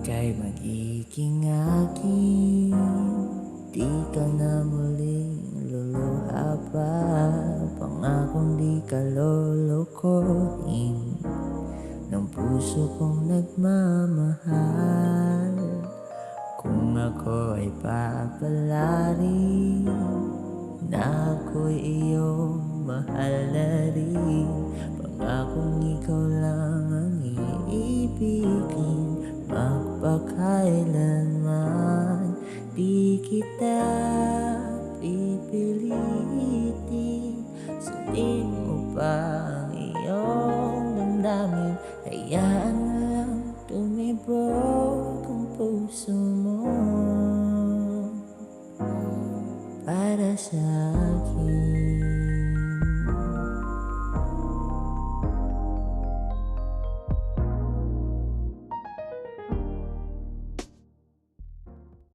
Ika'y magiging akin, di ka na muling luluha pa. Pangakong di ka lolokohin ng puso kong nagmamahal. Kung ako ay papalarin na ako'y iyong mahal na rin, pangakong ikaw lang ang iibigin. Magpakailanman di kita pipilitin. Sundin mo pa ang iyong damdamin, hayaan mo lang tumibok ang puso mo para sa akin.